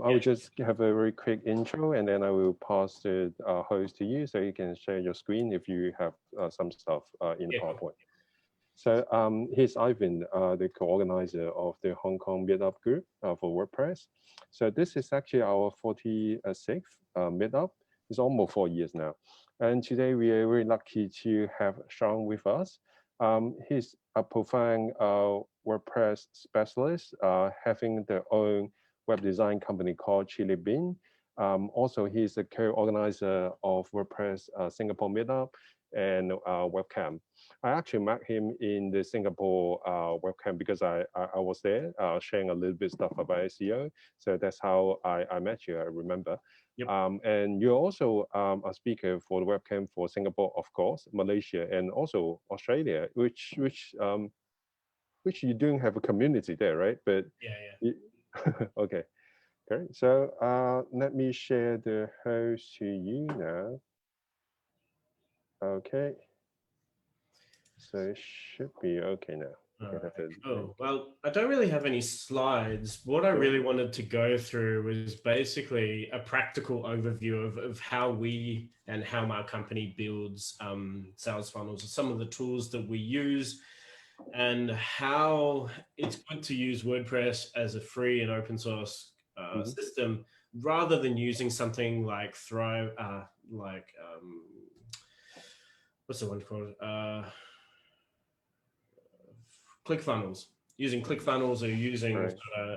I will just have a very quick intro, and then I will pass the host to you so you can share your screen if you have some stuff in the PowerPoint. So here's Ivan, the co-organizer of the Hong Kong Meetup group for WordPress. So this is actually our 46th Meetup. It's almost 4 years now. And today we are very lucky to have Shann with us. He's a profound WordPress specialist, having their own web design company called Chili Bean. Also, he's the co-organizer of WordPress Singapore Meetup and webcam. I actually met him in the Singapore webcam because I was there sharing a little bit stuff about SEO. So that's how I met you, I remember. Yep. And you're also a speaker for the webcam for Singapore, of course, Malaysia, and also Australia, which you don't have a community there, right? But yeah. Okay, great. So let me share the host to you now. Okay. So it should be okay now. Oh, well, I don't really have any slides. What I really wanted to go through was basically a practical overview of how we and how our company builds sales funnels, some of the tools that we use, and how it's good to use WordPress as a free and open source system rather than using something like Thrive, what's the one called? ClickFunnels, using ClickFunnels or using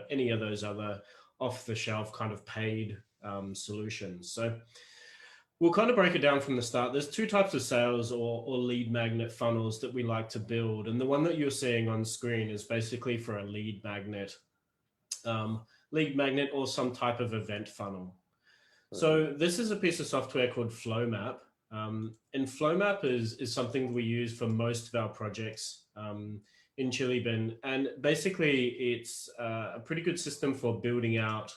any of those other off-the-shelf kind of paid solutions. So we'll kind of break it down from the start. There's two types of sales or lead magnet funnels that we like to build. And the one that you're seeing on screen is basically for a lead magnet or some type of event funnel. So this is a piece of software called FlowMap. And FlowMap is something we use for most of our projects in Chili Bean. And basically it's a pretty good system for building out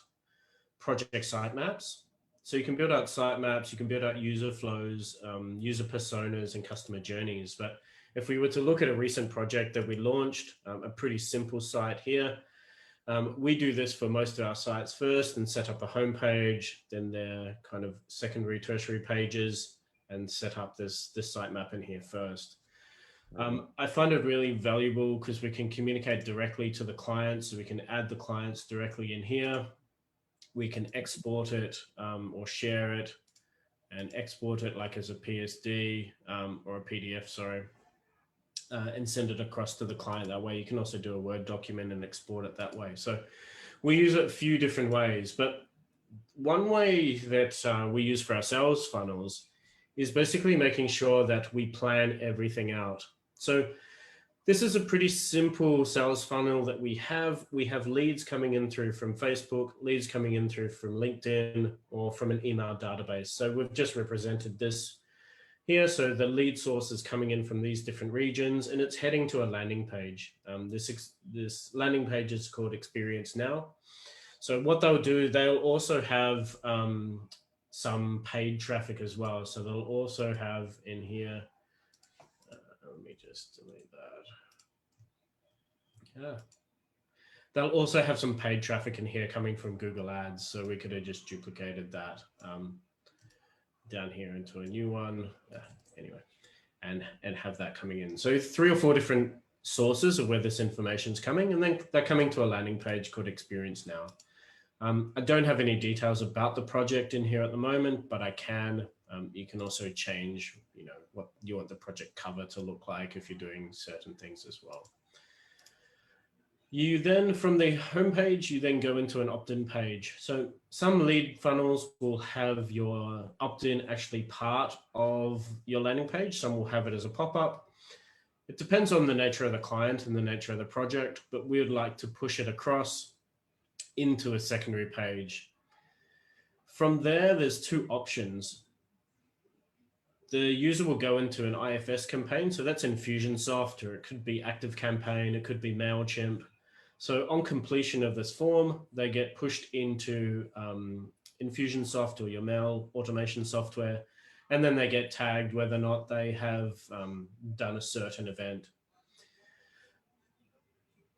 project sitemaps. So you can build out sitemaps, you can build out user flows, user personas and customer journeys. But if we were to look at a recent project that we launched, a pretty simple site here, we do this for most of our sites first and set up a homepage, then their kind of secondary, tertiary pages, and set up this sitemap in here first. I find it really valuable because we can communicate directly to the clients. So we can add the clients directly in here. We can export it or share it and export it like as a PSD or a PDF, sorry, and send it across to the client that way. You can also do a Word document and export it that way. So we use it a few different ways, but one way that we use for our sales funnels is basically making sure that we plan everything out. So this is a pretty simple sales funnel that we have. We have leads coming in through from Facebook, leads coming in through from LinkedIn or from an email database. So we've just represented this here. So the lead source is coming in from these different regions and it's heading to a landing page. This landing page is called Experience Now. So what they'll do, they'll also have some paid traffic as well. So they'll also have in here, let me just delete that. Yeah. They'll also have some paid traffic in here coming from Google Ads. So we could have just duplicated that down here into a new one. Anyway, and have that coming in. So 3 or 4 different sources of where this information is coming, and then they're coming to a landing page called Experience Now. I don't have any details about the project in here at the moment, but I can. You can also change, what you want the project cover to look like if you're doing certain things as well. You then, from the homepage, you then go into an opt-in page. So some lead funnels will have your opt-in actually part of your landing page. Some will have it as a pop-up. It depends on the nature of the client and the nature of the project, but we would like to push it across into a secondary page. From there, there's 2 options. The user will go into an IFS campaign. So that's Infusionsoft, or it could be ActiveCampaign, it could be MailChimp. So on completion of this form, they get pushed into Infusionsoft or your mail automation software, and then they get tagged whether or not they have done a certain event.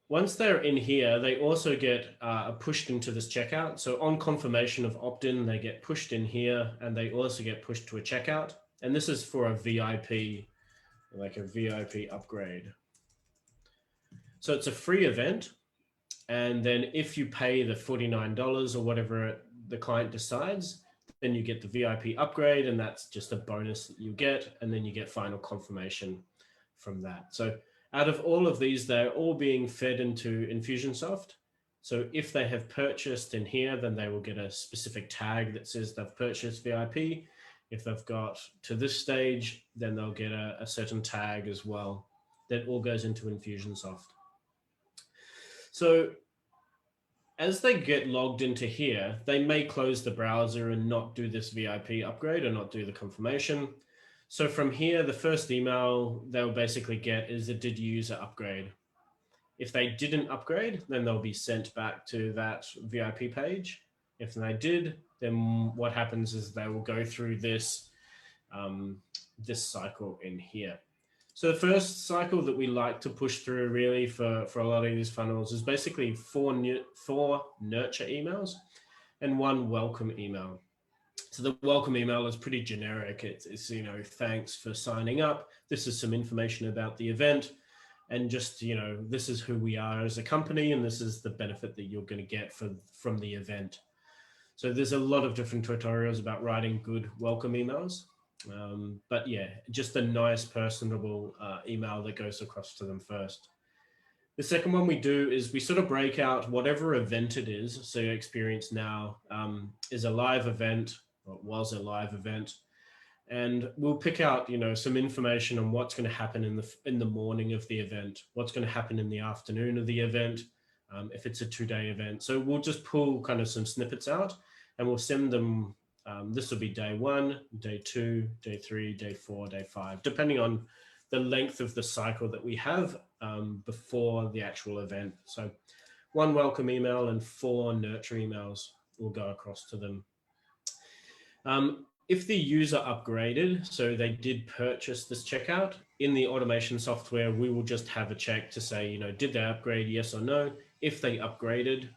once they're in here, they also get pushed into this checkout. So on confirmation of opt-in, they get pushed in here, and they also get pushed to a checkout. And this is for a VIP, like a VIP upgrade. So it's a free event. And then if you pay the $49 or whatever the client decides, then you get the VIP upgrade, and that's just a bonus that you get. And then you get final confirmation from that. So out of all of these, they're all being fed into Infusionsoft. So if they have purchased in here, then they will get a specific tag that says they've purchased VIP. If they've got to this stage, then they'll get a certain tag as well. That all goes into Infusionsoft. So as they get logged into here, they may close the browser and not do this VIP upgrade or not do the confirmation. So from here, the first email they'll basically get is a did user upgrade. If they didn't upgrade, then they'll be sent back to that VIP page. If they did, then what happens is they will go through this, this cycle in here. So the first cycle that we like to push through really for a lot of these funnels is basically four nurture emails and one welcome email. So the welcome email is pretty generic. It's you know, thanks for signing up. This is some information about the event, and just, you know, this is who we are as a company, and this is the benefit that you're going to get from the event. So there's a lot of different tutorials about writing good welcome emails. But yeah, just a nice personable email that goes across to them first. The second one we do is we sort of break out whatever event it is. So your experience now is a live event, or it was a live event, and we'll pick out, you know, some information on what's going to happen in the morning of the event, what's going to happen in the afternoon of the event, if it's a 2-day event. So we'll just pull kind of some snippets out, and we'll send them. This will be day 1, day 2, day 3, day 4, day 5, depending on the length of the cycle that we have before the actual event. So 1 welcome email and 4 nurture emails will go across to them. If the user upgraded, so they did purchase this checkout, in the automation software, we will just have a check to say, you know, did they upgrade, yes or no? If they upgraded,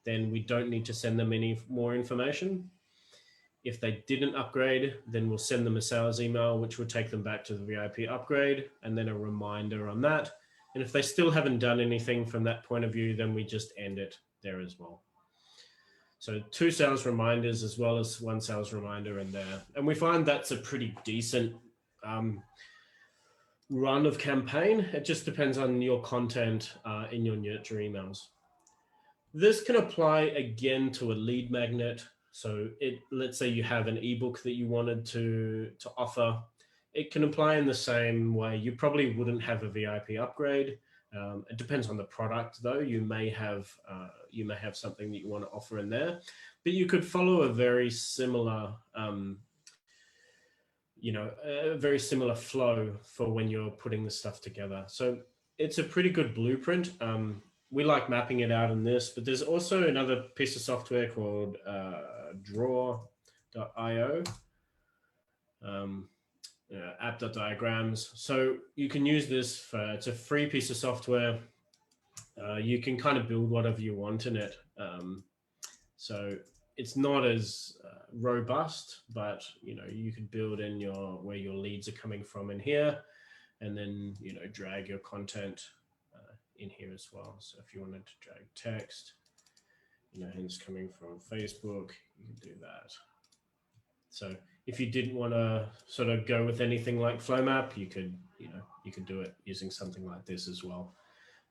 then we don't need to send them any more information. If they didn't upgrade, then we'll send them a sales email, which will take them back to the VIP upgrade, and then a reminder on that. And if they still haven't done anything from that point of view, then we just end it there as well. So 2 sales reminders as well as 1 sales reminder in there. And we find that's a pretty decent run of campaign. It just depends on your content in your nurture emails. This can apply again to a lead magnet. So let's say you have an ebook that you wanted to offer. It can apply in the same way. You probably wouldn't have a VIP upgrade. It depends on the product, though. You may have something that you want to offer in there, but you could follow a very similar, a very similar flow for when you're putting the stuff together. So it's a pretty good blueprint. We like mapping it out in this, but there's also another piece of software called draw.io. App.diagrams. So you can use this it's a free piece of software. You can kind of build whatever you want in it. So it's not as robust, but you know, you could build in where your leads are coming from in here, and then, you know, drag your content in here as well. So if you wanted to drag text, you know, hence coming from Facebook, you can do that. So if you didn't want to sort of go with anything like FlowMap, you could do it using something like this as well,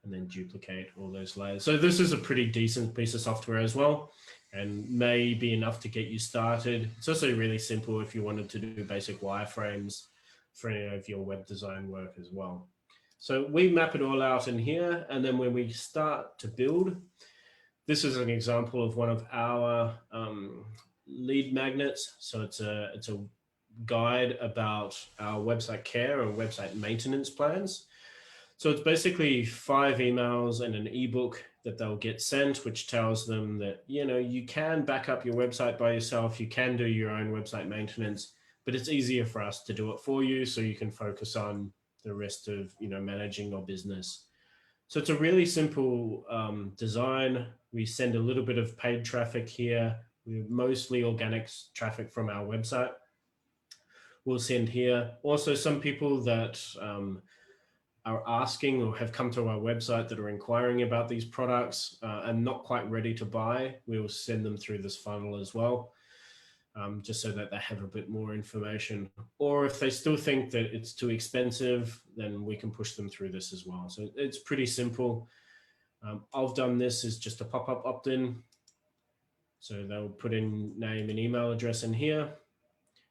and then duplicate all those layers. So this is a pretty decent piece of software as well, and may be enough to get you started. It's also really simple if you wanted to do basic wireframes for any of your web design work as well. So we map it all out in here, and then when we start to build, this is an example of one of our lead magnets. So it's a guide about our website care and website maintenance plans. So it's basically 5 emails and an ebook that they'll get sent, which tells them that, you know, you can back up your website by yourself, you can do your own website maintenance, but it's easier for us to do it for you, so you can focus on the rest of, you know, managing your business. So it's a really simple design. We send a little bit of paid traffic here. We're mostly organic traffic from our website. We'll send here. Also, some people that are asking or have come to our website that are inquiring about these products and not quite ready to buy, we will send them through this funnel as well, just so that they have a bit more information. Or if they still think that it's too expensive, then we can push them through this as well. So it's pretty simple. I've done this as just a pop-up opt-in. So they'll put in name and email address in here,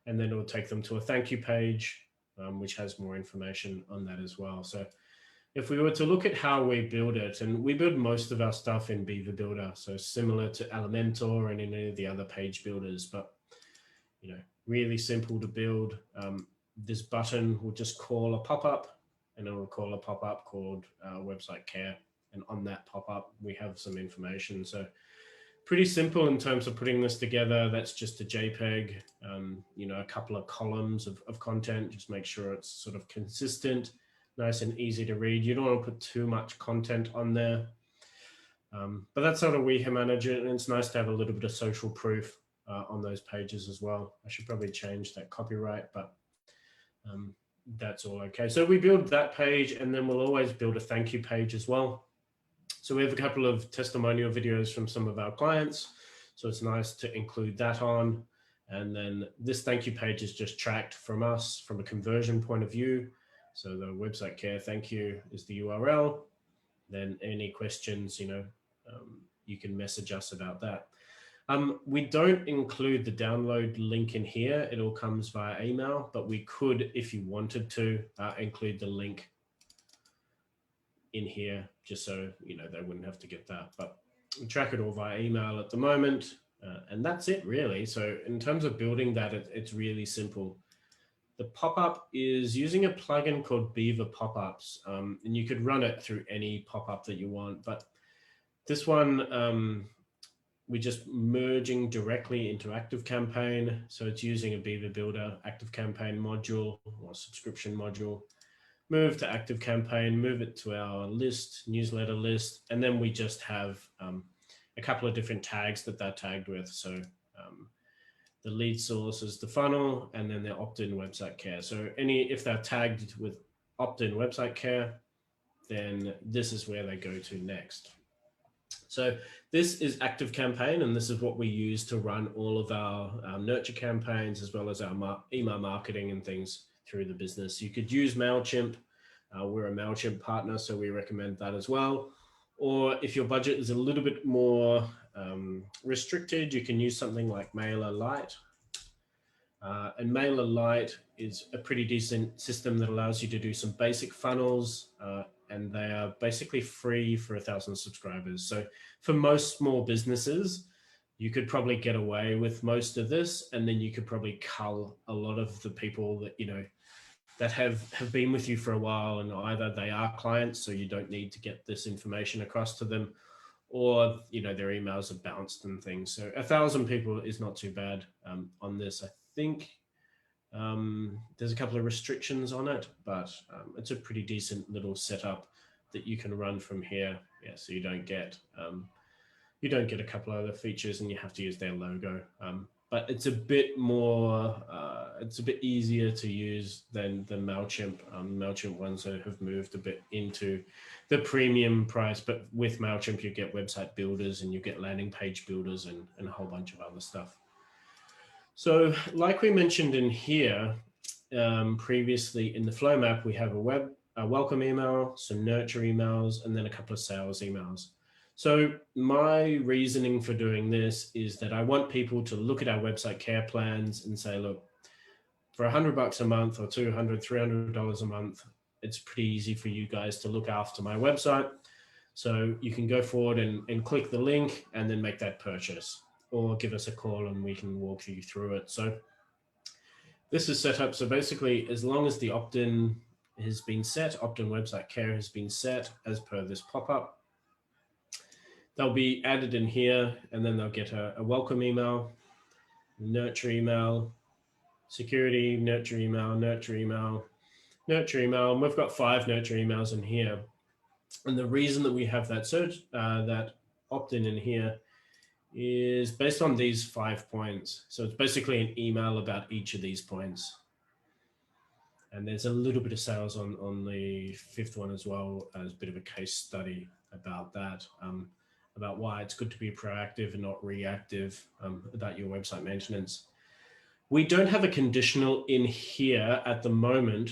and then it'll take them to a thank you page, which has more information on that as well. So if we were to look at how we build it, and we build most of our stuff in Beaver Builder, so similar to Elementor and any of the other page builders, but really simple to build. This button will just call a pop-up, and it will call a pop-up called Website Care. And on that pop-up, we have some information. So pretty simple in terms of putting this together. That's just a JPEG, a couple of columns of content. Just make sure it's sort of consistent, nice and easy to read. You don't want to put too much content on there. But that's how we manage it. And it's nice to have a little bit of social proof on those pages as well. I should probably change that copyright, but that's all okay. So we build that page, and then we'll always build a thank you page as well. So we have a couple of testimonial videos from some of our clients. So it's nice to include that on. And then this thank you page is just tracked from us from a conversion point of view. So the Website Care thank you is the URL. Then any questions, you can message us about that. We don't include the download link in here. It all comes via email, but we could, if you wanted to, include the link in here, just so they wouldn't have to get that. But we track it all via email at the moment, and that's it really. So in terms of building that, it's really simple. The pop-up is using a plugin called Beaver Pop-ups, and you could run it through any pop-up that you want. But this one, we're just merging directly into ActiveCampaign. So it's using a Beaver Builder ActiveCampaign module or subscription module. Move to ActiveCampaign, move it to our list, newsletter list, and then we just have a couple of different tags that they're tagged with. So the lead source is the funnel, and then the opt-in Website Care. So if they're tagged with opt-in Website Care, then this is where they go to next. So this is ActiveCampaign, and this is what we use to run all of our nurture campaigns, as well as our email marketing and things through the business. You could use MailChimp. We're a MailChimp partner, so we recommend that as well. Or if your budget is a little bit more restricted, you can use something like MailerLite. And MailerLite is a pretty decent system that allows you to do some basic funnels, and they are basically free for 1,000 subscribers. So for most small businesses, you could probably get away with most of this, and then you could probably cull a lot of the people that, that have been with you for a while, and either they are clients, so you don't need to get this information across to them, or, their emails are bounced and things. So 1,000 people is not too bad on this. I think there's a couple of restrictions on it, but it's a pretty decent little setup that you can run from here. Yeah, so you don't get a couple of other features and you have to use their logo. But it's a bit more, it's a bit easier to use than MailChimp. MailChimp ones have moved a bit into the premium price, but with MailChimp, you get website builders and you get landing page builders and a whole bunch of other stuff. So like we mentioned in here, previously in the flow map, we have a welcome email, some nurture emails, and then a couple of sales emails. So my reasoning for doing this is that I want people to look at our Website Care plans and say, look, for $100 a month or $200, $300 a month, it's pretty easy for you guys to look after my website. So you can go forward and click the link and then make that purchase, or give us a call and we can walk you through it. So this is set up. So basically, as long as the opt-in has been set, opt-in Website Care has been set as per this pop-up, they'll be added in here, and then they'll get a welcome email, nurture email, security, nurture email, nurture email, nurture email. And we've got 5 nurture emails in here. And the reason that we have that search, that opt-in in here is based on these 5 points. So it's basically an email about each of these points. And there's a little bit of sales on the 5th one as well, as a bit of a case study about that, about why it's good to be proactive and not reactive about your website maintenance. We don't have a conditional in here at the moment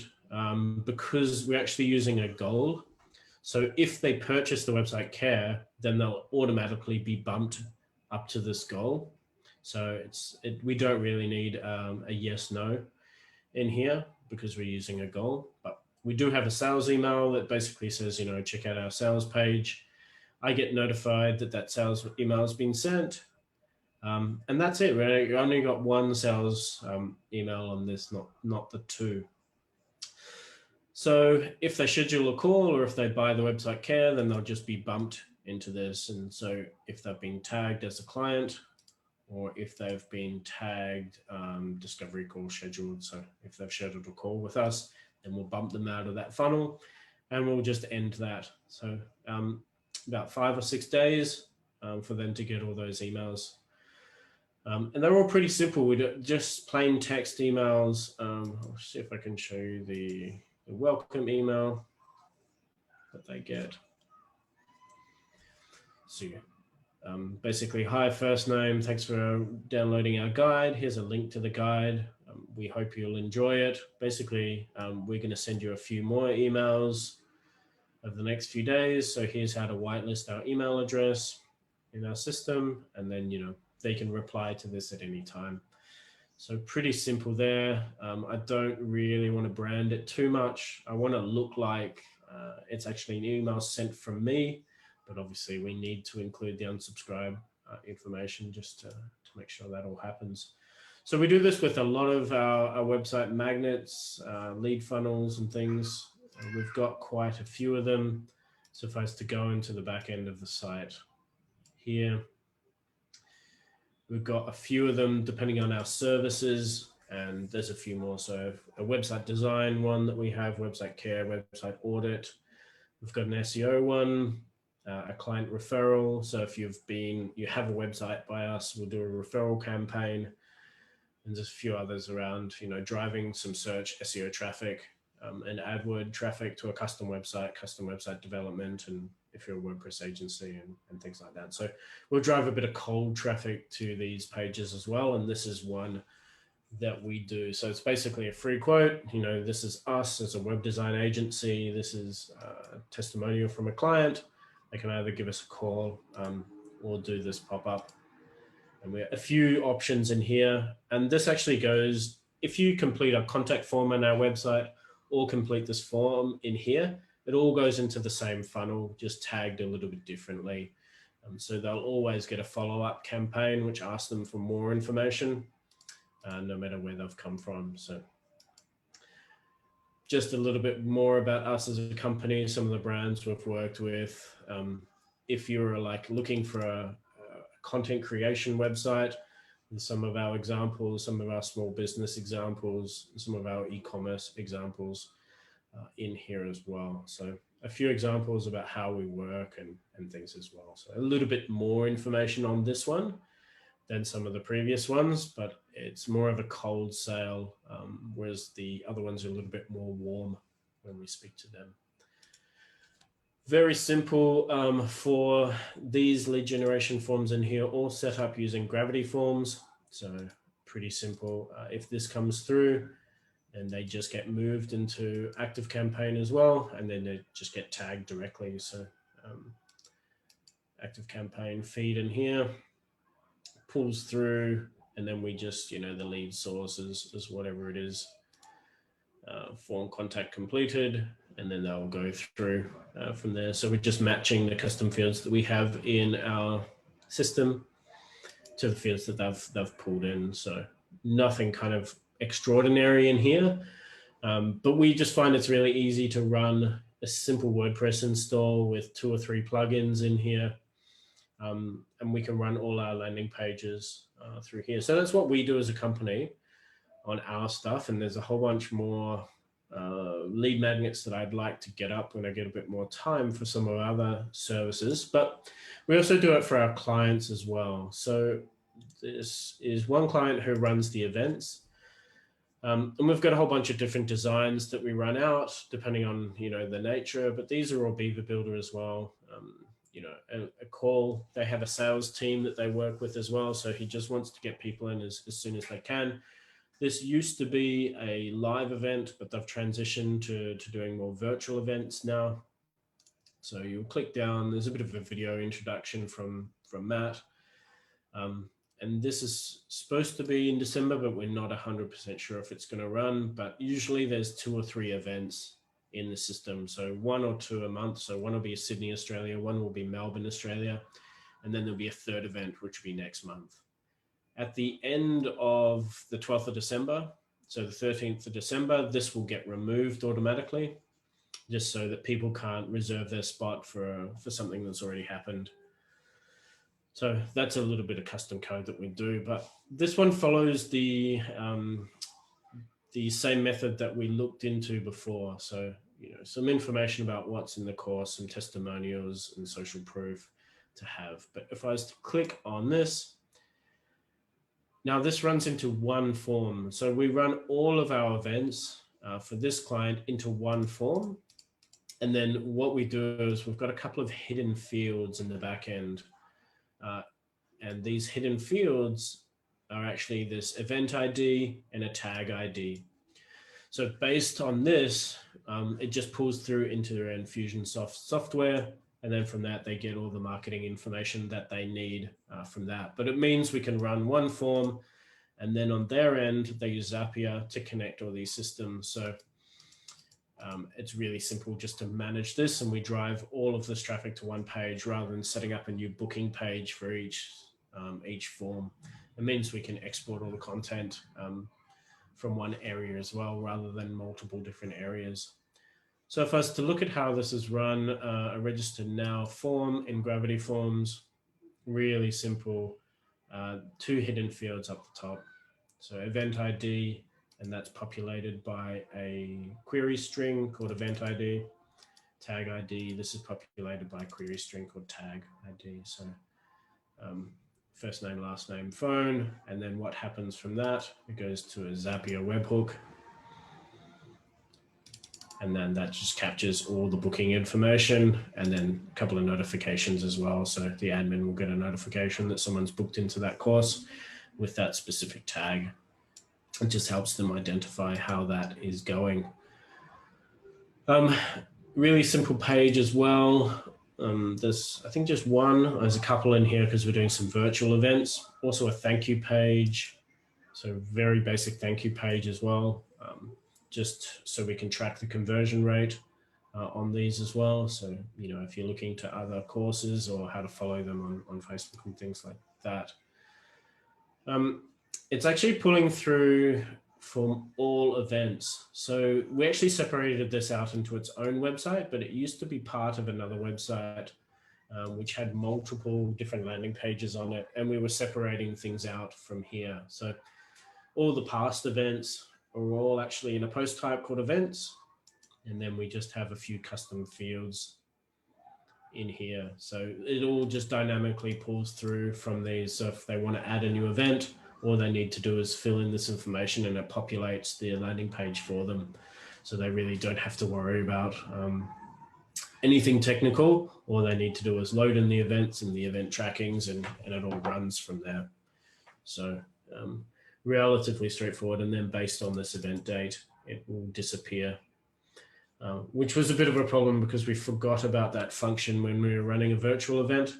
because we're actually using a goal. So if they purchase the website care, then they'll automatically be bumped up to this goal. So we don't really need a yes, no in here because we're using a goal, but we do have a sales email that basically says, you know, check out our sales page. I get notified that that sales email has been sent. And that's it. We only got one sales email on this, not the 2. So if they schedule a call or if they buy the website care, then they'll just be bumped into this. And so if they've been tagged as a client, or if they've been tagged discovery call scheduled. So if they've scheduled a call with us, then we'll bump them out of that funnel and we'll just end that. So about 5 or 6 days for them to get all those emails. And they're all pretty simple. We do just plain text emails. I'll see if I can show you the welcome email that they get. So basically, hi, first name, thanks for downloading our guide. Here's a link to the guide. We hope you'll enjoy it. Basically, we're going to send you a few more emails over the next few days. So here's how to whitelist our email address in our system. And then, you know, they can reply to this at any time. So pretty simple there. I don't really want to brand it too much. I want to look like it's actually an email sent from me, but obviously we need to include the unsubscribe information just to make sure that all happens. So we do this with a lot of our website magnets, lead funnels and things. We've got quite a few of them. So if I was to go into the back end of the site here, we've got a few of them depending on our services, and there's a few more. So a website design one that we have, website care, website audit. We've got an SEO one, a client referral. So if you have a website by us, we'll do a referral campaign. And there's a few others around, you know, driving some search SEO traffic and AdWord traffic to a custom website development, and if you're a WordPress agency and things like that. So we'll drive a bit of cold traffic to these pages as well. And this is one that we do. So it's basically a free quote. You know, this is us as a web design agency. This is a testimonial from a client. They can either give us a call or do this pop-up. And we have a few options in here. And this actually goes, if you complete a contact form on our website or complete this form in here, it all goes into the same funnel, just tagged a little bit differently. So they'll always get a follow-up campaign, which asks them for more information, no matter where they've come from. So just a little bit more about us as a company, some of the brands we've worked with. If you're like looking for a content creation website, and some of our examples, some of our small business examples, some of our e-commerce examples in here as well. So a few examples about how we work and things as well. So a little bit more information on this one than some of the previous ones, but it's more of a cold sale, whereas the other ones are a little bit more warm when we speak to them. Very simple for these lead generation forms in here, all set up using Gravity forms. So pretty simple. If this comes through, and they just get moved into active campaign as well, and then they just get tagged directly. So active campaign feed in here, pulls through, and then we just, you know, the lead source is whatever it is, form contact completed, and then they'll go through from there. So we're just matching the custom fields that we have in our system to the fields that they've pulled in. So nothing kind of extraordinary in here, but we just find it's really easy to run a simple WordPress install with 2 or 3 plugins in here, and we can run all our landing pages through here. So that's what we do as a company on our stuff, and there's a whole bunch more lead magnets that I'd like to get up when I get a bit more time for some of our other services, but we also do it for our clients as well. So this is one client who runs the events. And we've got a whole bunch of different designs that we run out depending on, the nature, but these are all Beaver Builder as well. A call, they have a sales team that they work with as well. So he just wants to get people in as soon as they can. This used to be a live event, but they've transitioned to doing more virtual events now. So you'll click down, there's a bit of a video introduction from Matt. And this is supposed to be in December, but we're not 100% sure if it's going to run. But usually there's 2 or 3 events in the system. So 1 or 2 a month. So one will be Sydney, Australia. One will be Melbourne, Australia. And then there'll be a 3rd event, which will be next month. At the end of the 12th of December, so the 13th of December, this will get removed automatically, just so that people can't reserve their spot for something that's already happened. So that's a little bit of custom code that we do, but this one follows the same method that we looked into before. So, some information about what's in the course, some testimonials and social proof to have. But if I was to click on this, now this runs into one form. So we run all of our events for this client into one form. And then what we do is we've got a couple of hidden fields in the back end. And these hidden fields are actually this event ID and a tag ID. So based on this, it just pulls through into their Infusionsoft software. And then from that, they get all the marketing information that they need from that. But it means we can run one form. And then on their end, they use Zapier to connect all these systems. So it's really simple just to manage this, and we drive all of this traffic to one page rather than setting up a new booking page for each form. It means we can export all the content from one area as well, rather than multiple different areas. So if I was to look at how this is run, a register now form in Gravity Forms, really simple, 2 hidden fields up the top. So event ID, and that's populated by a query string called event ID. Tag ID, this is populated by a query string called tag ID. So first name, last name, phone, and then what happens from that, it goes to a Zapier webhook. And then that just captures all the booking information and then a couple of notifications as well. So the admin will get a notification that someone's booked into that course with that specific tag. It just helps them identify how that is going. Really simple page as well. There's, I think, just one. There's a couple in here because we're doing some virtual events. Also a thank you page. So very basic thank you page as well. Just so we can track the conversion rate on these as well. So, if you're looking to other courses or how to follow them on Facebook and things like that. It's actually pulling through from all events. So we actually separated this out into its own website, but it used to be part of another website, which had multiple different landing pages on it. And we were separating things out from here. So all the past events are all actually in a post type called events. And then we just have a few custom fields in here. So it all just dynamically pulls through from these. So if they want to add a new event, all they need to do is fill in this information and it populates the landing page for them. So they really don't have to worry about anything technical. All they need to do is load in the events and the event trackings, and it all runs from there. So relatively straightforward. And then based on this event date, it will disappear, which was a bit of a problem because we forgot about that function when we were running a virtual event.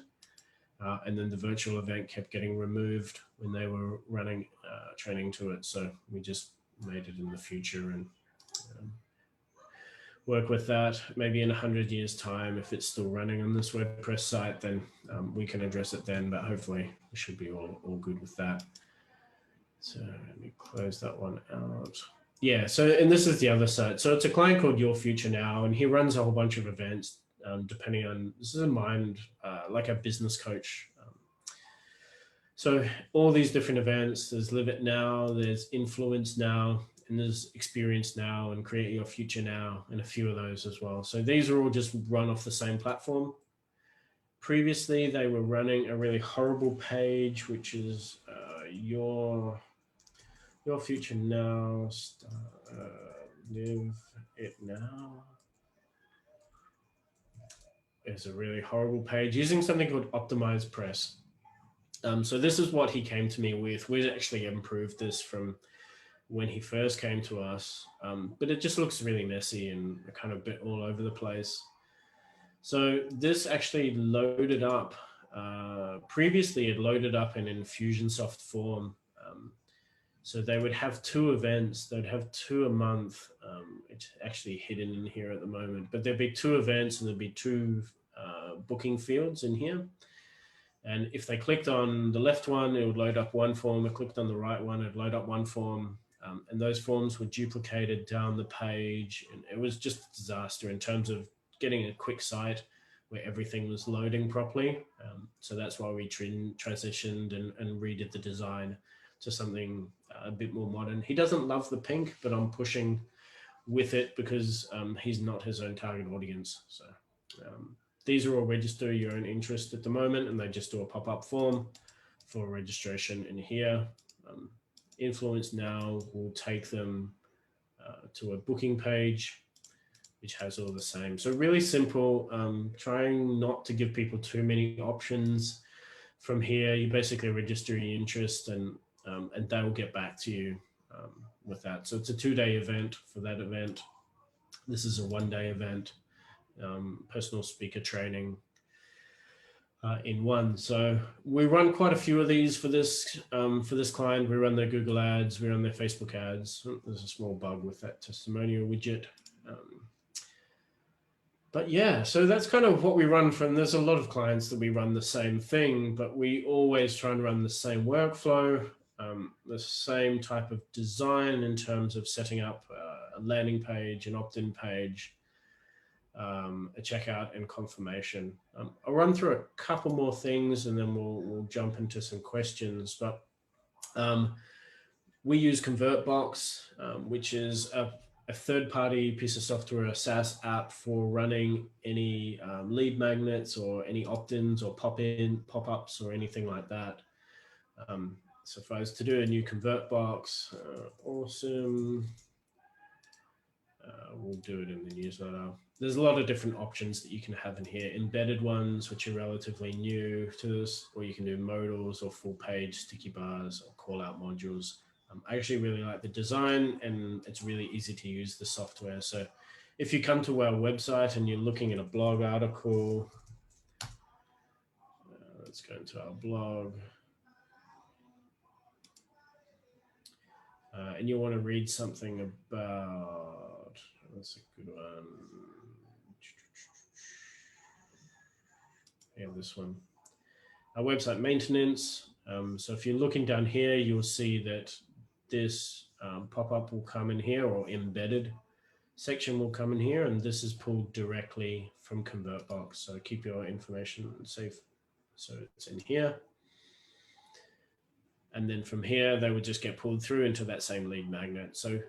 And then the virtual event kept getting removed when they were running training to it. So we just made it in the future and work with that. Maybe in 100 years time, if it's still running on this WordPress site, then we can address it then, but hopefully we should be all good with that. So let me close that one out. Yeah, so, and this is the other side. So it's a client called Your Future Now, and he runs a whole bunch of events depending on, this is a mind, like a business coach. So all these different events, there's Live It Now, there's Influence Now, and there's experience now and create your future now, and a few of those as well. So these are all just run off the same platform. Previously, they were running a really horrible page, which is your future now, live it now. It's a really horrible page using something called Optimize Press. So this is what he came to me with. We actually improved this from when he first came to us, but it just looks really messy and kind of a bit all over the place. So this actually loaded up. Previously, it loaded up in Infusionsoft form. So they would have 2 events. They'd have 2 a month. It's actually hidden in here at the moment, but there'd be 2 events and there'd be 2 booking fields in here. And if they clicked on the left one, it would load up one form. If they clicked on the right one, it'd load up one form. And those forms were duplicated down the page. And it was just a disaster in terms of getting a quick site where everything was loading properly. So that's why we transitioned and redid the design to something a bit more modern. He doesn't love the pink, but I'm pushing with it because he's not his own target audience. So these are all register your own interest at the moment, and they just do a pop-up form for registration in here. Influence Now will take them to a booking page, which has all the same. So really simple, trying not to give people too many options. From here, you basically register your interest and they will get back to you with that. So it's a 2-day event for that event. This is a 1-day event, personal speaker training in one. So we run quite a few of these for this client. We run their Google ads, we run their Facebook ads. There's a small bug with that testimonial widget. But yeah, so that's kind of what we run from. There's a lot of clients that we run the same thing, but we always try and run the same workflow, the same type of design in terms of setting up a landing page, an opt-in page, a checkout and confirmation. I'll run through a couple more things and then we'll jump into some questions. But we use ConvertBox, which is a third-party piece of software, a SaaS app for running any lead magnets or any opt-ins or pop-ups or anything like that. So if I was to do a new ConvertBox, awesome. We'll do it in the newsletter. There's a lot of different options that you can have in here. Embedded ones, which are relatively new to this, or you can do modals or full page sticky bars or call out modules. I actually really like the design and it's really easy to use the software. So if you come to our website and you're looking at a blog article, let's go into our blog. And you want to read something about, that's a good one. Yeah, this one. Our website maintenance. So if you're looking down here, you'll see that this pop-up will come in here, or embedded section will come in here, and this is pulled directly from ConvertBox. So keep your information safe. So it's in here. And then from here, they would just get pulled through into that same lead magnet. So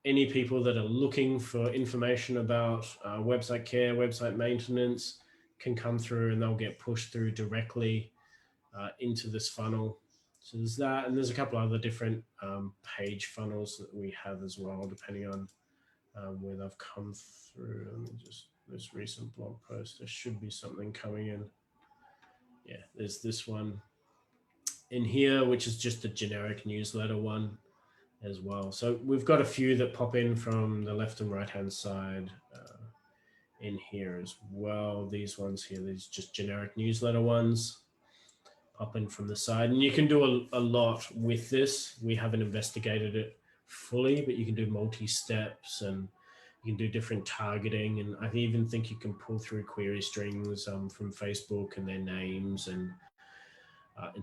any people that are looking for information about website care, website maintenance can come through and they'll get pushed through directly into this funnel. So there's that, and there's a couple other different page funnels that we have as well, depending on where they've come through. Let me just, this recent blog post, there should be something coming in. Yeah, there's this one in here, which is just a generic newsletter one as well. So we've got a few that pop in from the left and right hand side in here as well. These ones here, these just generic newsletter ones pop in from the side, and you can do a lot with this. We haven't investigated it fully, but you can do multi-steps and you can do different targeting, and I even think you can pull through query strings from Facebook and their names and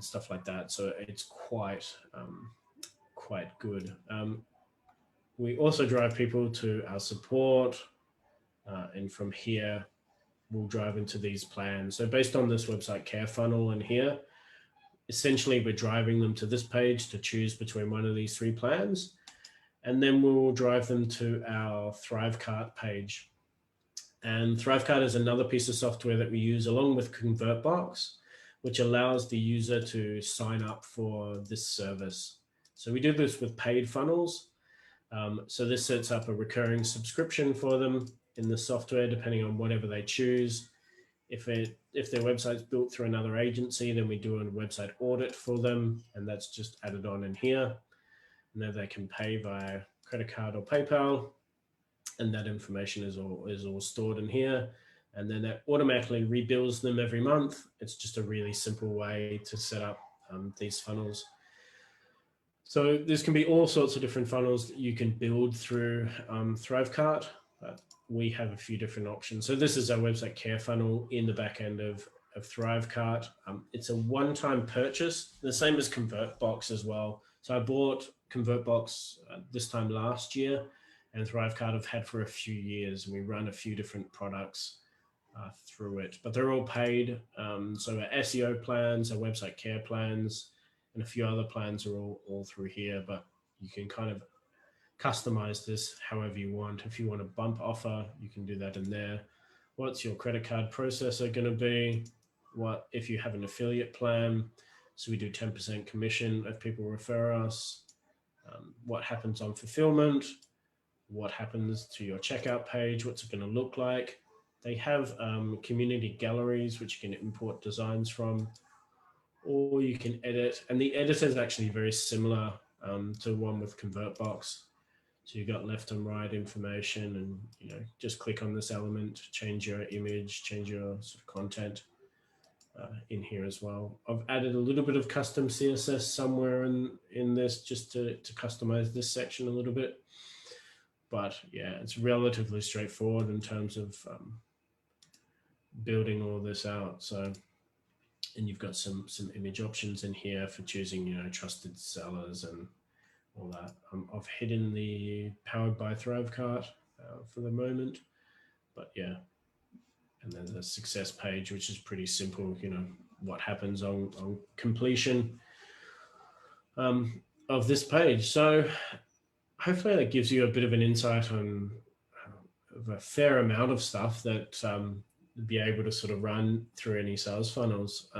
stuff like that. So it's quite good. We also drive people to our support, and from here we'll drive into these plans. So based on this website care funnel in here, essentially we're driving them to this page to choose between one of these 3 plans. and then we'll drive them to our Thrivecart page. And Thrivecart is another piece of software that we use along with ConvertBox, which allows the user to sign up for this service. So we do this with paid funnels. So this sets up a recurring subscription for them in the software, depending on whatever they choose. If their website's built through another agency, then we do a website audit for them, and that's just added on in here. And then they can pay via credit card or PayPal, and that information is all stored in here. And then that automatically rebills them every month. It's just a really simple way to set up these funnels. So this can be all sorts of different funnels that you can build through Thrivecart. We have a few different options. So this is our website care funnel in the back end of Thrivecart. It's a one-time purchase, the same as ConvertBox as well. So I bought ConvertBox this time last year, and Thrivecart I've had for a few years, and we run a few different products through it, but they're all paid. So our SEO plans, our website care plans, and a few other plans are all through here, but you can kind of customize this however you want. If you want a bump offer, you can do that in there. What's your credit card processor going to be? What if you have an affiliate plan? So we do 10% commission if people refer us. What happens on fulfillment? What happens to your checkout page? What's it going to look like? They have community galleries, which you can import designs from, or you can edit. And the editor is actually very similar to one with ConvertBox. So you've got left and right information, and just click on this element, change your image, change your sort of content in here as well. I've added a little bit of custom CSS somewhere in this just to customize this section a little bit. But yeah, it's relatively straightforward in terms of building all this out. So, and you've got some image options in here for choosing, trusted sellers and all that. I've hidden the powered by Thrivecart for the moment, but yeah. And then the success page, which is pretty simple, what happens on completion of this page. So hopefully that gives you a bit of an insight on a fair amount of stuff that be able to sort of run through any sales funnels.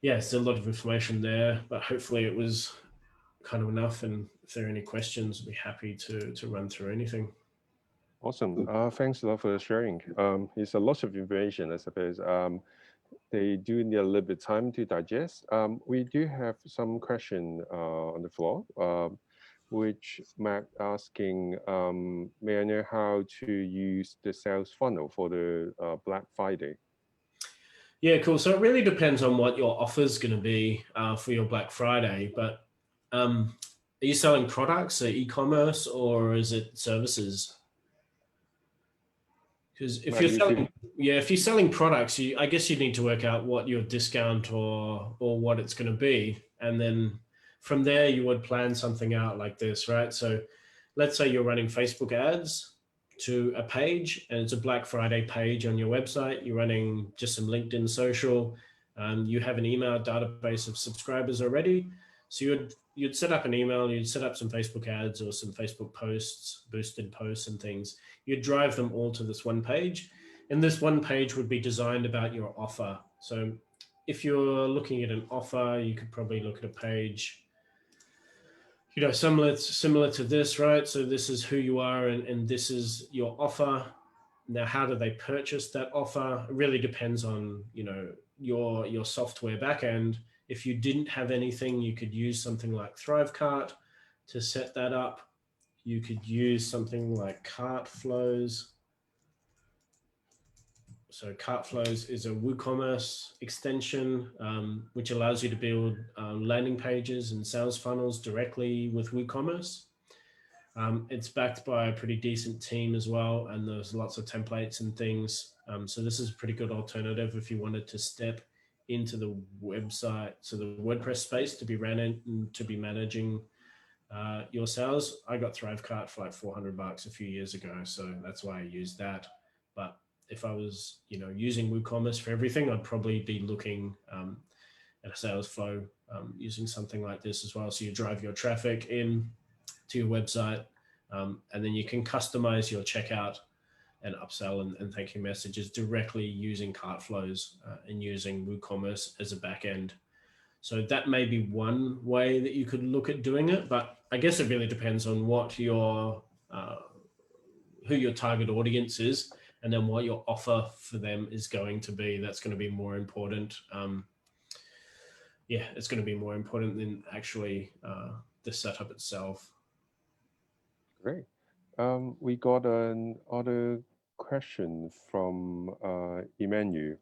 Yeah, still a lot of information there, but hopefully it was kind of enough. And if there are any questions, I'd be happy to run through anything. Awesome. Thanks a lot for sharing. It's a lot of information, I suppose. They do need a little bit of time to digest. We do have some question on the floor, which Matt asking, may I know how to use the sales funnel for the Black Friday? Yeah, cool. So it really depends on what your offer is going to be for your Black Friday. But are you selling products, so e-commerce, or is it services? Because if you're selling products, I guess you need to work out what your discount or what it's going to be, and then from there you would plan something out like this, right? So let's say you're running Facebook ads to a page, and it's a Black Friday page on your website. You're running just some LinkedIn social. You have an email database of subscribers already, so you'd set up an email, you'd set up some Facebook ads or some Facebook posts, boosted posts and things. You'd drive them all to this one page, and this one page would be designed about your offer. So if you're looking at an offer, you could probably look at a page, similar to this, right? So this is who you are, and this is your offer. Now, how do they purchase that offer? It really depends on, your software backend. If you didn't have anything, you could use something like Thrivecart to set that up. You could use something like Cartflows. So Cartflows is a WooCommerce extension, which allows you to build landing pages and sales funnels directly with WooCommerce. It's backed by a pretty decent team as well, and there's lots of templates and things. So this is a pretty good alternative if you wanted to step into the website, so the WordPress space, to be managing your sales. I got Thrivecart for like $400 a few years ago, so that's why I used that. But if I was, using WooCommerce for everything, I'd probably be looking at a sales flow using something like this as well. So you drive your traffic in, to your website. And then you can customize your checkout and upsell and thank you messages directly using cart flows and using WooCommerce as a backend. So that may be one way that you could look at doing it, but I guess it really depends on what your who your target audience is, and then what your offer for them is going to be. That's going to be more important. Yeah, it's going to be more important than actually the setup itself. Great. We got another question from Emmanuel.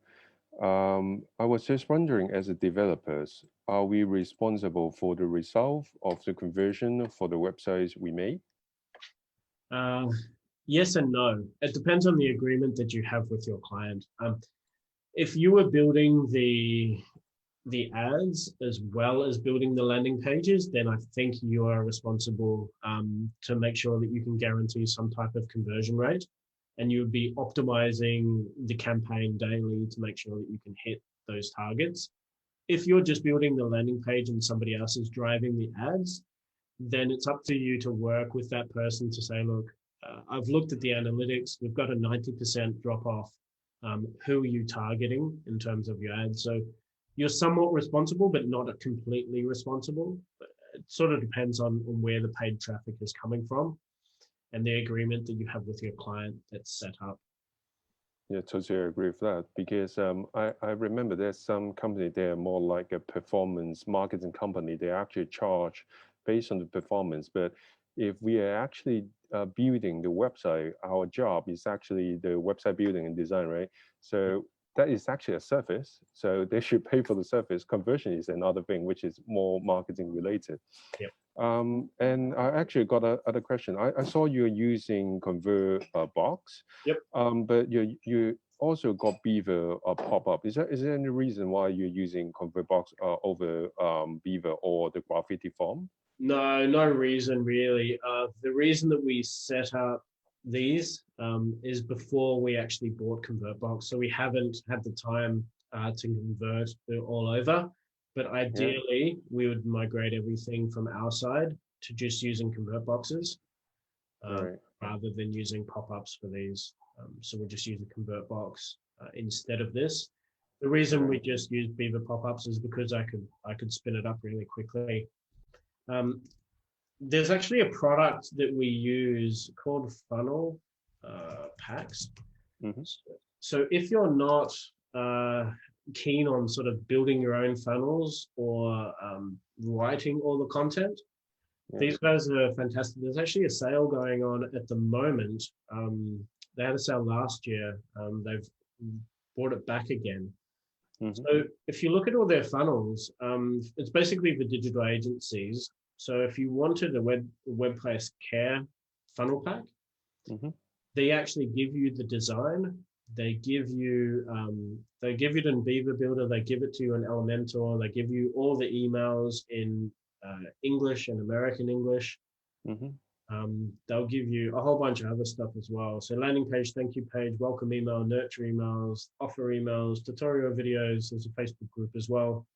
I was just wondering, as a developers, are we responsible for the result of the conversion for the websites we made? Yes and no. It depends on the agreement that you have with your client. If you were building the ads as well as building the landing pages, then I think you are responsible to make sure that you can guarantee some type of conversion rate, and you would be optimizing the campaign daily to make sure that you can hit those targets. If you're just building the landing page and somebody else is driving the ads, then it's up to you to work with that person to say, look, I've looked at the analytics, we've got a 90% drop off. Who are you targeting in terms of your ads? So you're somewhat responsible, but not completely responsible. It sort of depends on where the paid traffic is coming from and the agreement that you have with your client that's set up. Yeah, totally agree with that, because I remember there's some company, they're more like a performance marketing company. They actually charge based on the performance. But if we are actually building the website, our job is actually the website building and design, right? So that is actually a service. So they should pay for the service. Conversion is another thing, which is more marketing related. Yep. And I actually got another question. I saw you're using Convert Box. Yep. But you also got Beaver pop-up. Is there any reason why you're using Convert Box over Beaver or the graffiti form? No reason really. The reason that we set up these is before we actually bought ConvertBox, so we haven't had the time to convert all over. But ideally, we would migrate everything from our side to just using ConvertBoxes rather than using pop-ups for these. So we're just using ConvertBox instead of this. The reason we just use Beaver pop-ups is because I could spin it up really quickly. There's actually a product that we use called funnel packs. Mm-hmm. So if you're not keen on sort of building your own funnels or writing all the content, these guys are fantastic. There's actually a sale going on at the moment. They had a sale last year. They've brought it back again. Mm-hmm. So if you look at all their funnels, it's basically for digital agencies. So if you wanted a WordPress Care funnel pack, mm-hmm. they actually give you the design. They give you it in Beaver Builder. They give it to you in Elementor. They give you all the emails in English and American English. Mm-hmm. They'll give you a whole bunch of other stuff as well. So landing page, thank you page, welcome email, nurture emails, offer emails, tutorial videos. There's a Facebook group as well.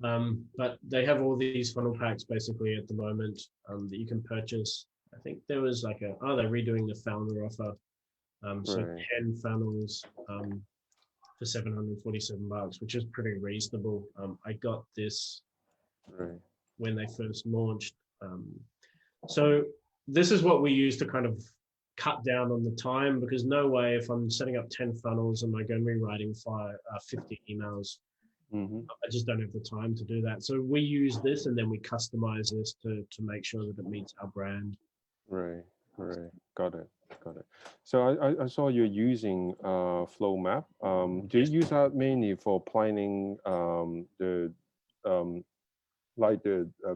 But they have all these funnel packs basically at the moment that you can purchase. I think there was like they're redoing the founder offer. So 10 funnels for $747, which is pretty reasonable. I got this when they first launched. So this is what we use to kind of cut down on the time, because no way if I'm setting up 10 funnels am I going to be writing 50 emails. Mm-hmm. I just don't have the time to do that. So we use this and then we customize this to make sure that it meets our brand. Right. Got it. So I saw you're using Flow Map. Do you use that mainly for planning the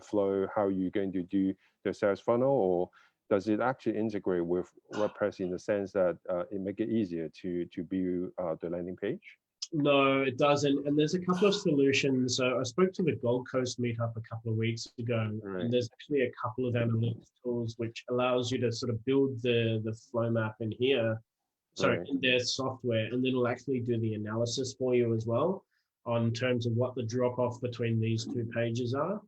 flow, how you're going to do the sales funnel, or does it actually integrate with WordPress in the sense that it make it easier to build the landing page? No, it doesn't. And there's a couple of solutions. So I spoke to the Gold Coast Meetup a couple of weeks ago, and there's actually a couple of analytics tools which allows you to sort of build the flow map in here, in their software, and then it'll actually do the analysis for you as well on terms of what the drop off between these two pages are.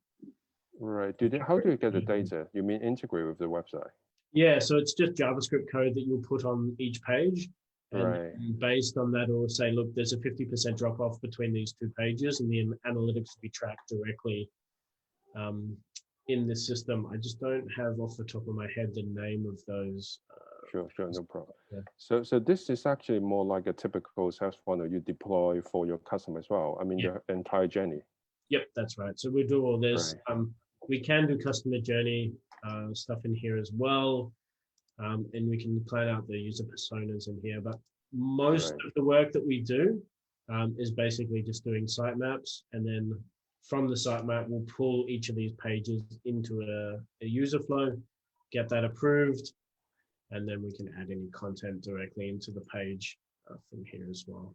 Right. How do you get the data? You mean integrate with the website? Yeah, so it's just JavaScript code that you'll put on each page. And Right. based on that, it will say, look, there's a 50% drop off between these two pages, and the analytics will be tracked directly in this system. I just don't have off the top of my head the name of those. Sure, no problem. Yeah. So this is actually more like a typical sales funnel you deploy for your customer as well. I mean, the entire journey. Yep, that's right. So we do all this. Right. We can do customer journey stuff in here as well. And we can plan out the user personas in here. But most of the work that we do is basically just doing sitemaps. And then from the sitemap, we'll pull each of these pages into a user flow, get that approved, and then we can add any content directly into the page from here as well.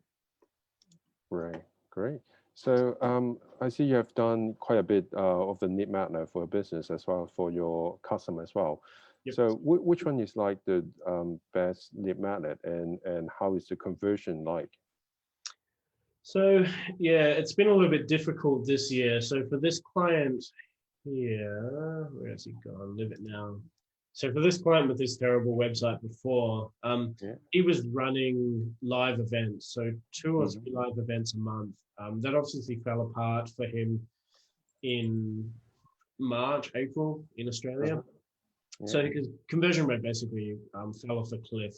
Right, great. So I see you have done quite a bit of the need magnet for a business as well for your customer as well. Yep. So which one is like the best lead magnet, and how is the conversion like? So yeah, it's been a little bit difficult this year. So for this client here, where has he gone? Live it now. So for this client with this terrible website before, he was running live events. So 2 or 3 live events a month. That obviously fell apart for him in March, April in Australia. So his conversion rate basically fell off a cliff.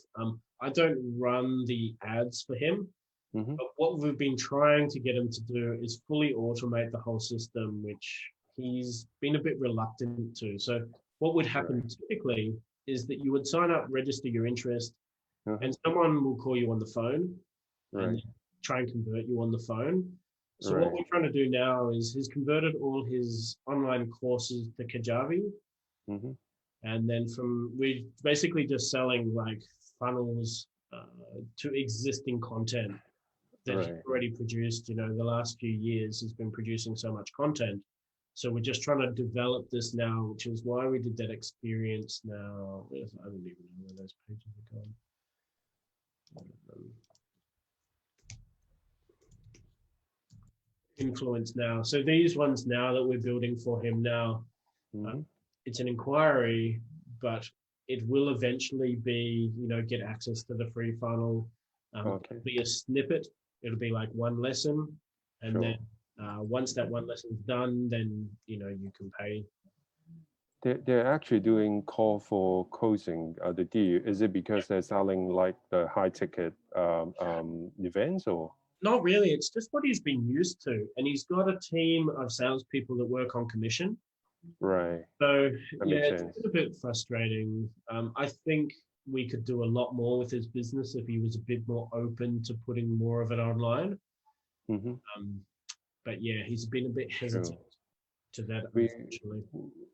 I don't run the ads for him, but what we've been trying to get him to do is fully automate the whole system, which he's been a bit reluctant to. So what would happen typically is that you would sign up, register your interest, and someone will call you on the phone and try and convert you on the phone. So what we're trying to do now is he's converted all his online courses to Kajabi. And then we're basically just selling like funnels to existing content that he's already produced. You know, the last few years he's been producing so much content. So we're just trying to develop this now, which is why we did that experience now. I don't even know where those pages are going. Influence now. So these ones now that we're building for him now, it's an inquiry, but it will eventually be, you know, get access to the free funnel. It'll be a snippet. It'll be like one lesson. And then once that one lesson's done, then, you know, you can pay. They're actually doing call for closing the deal. Is it because they're selling like the high ticket events, or? Not really. It's just what he's been used to. And he's got a team of salespeople that work on commission. Right. So it's a bit frustrating. I think we could do a lot more with his business if he was a bit more open to putting more of it online. But yeah, he's been a bit hesitant to that, unfortunately.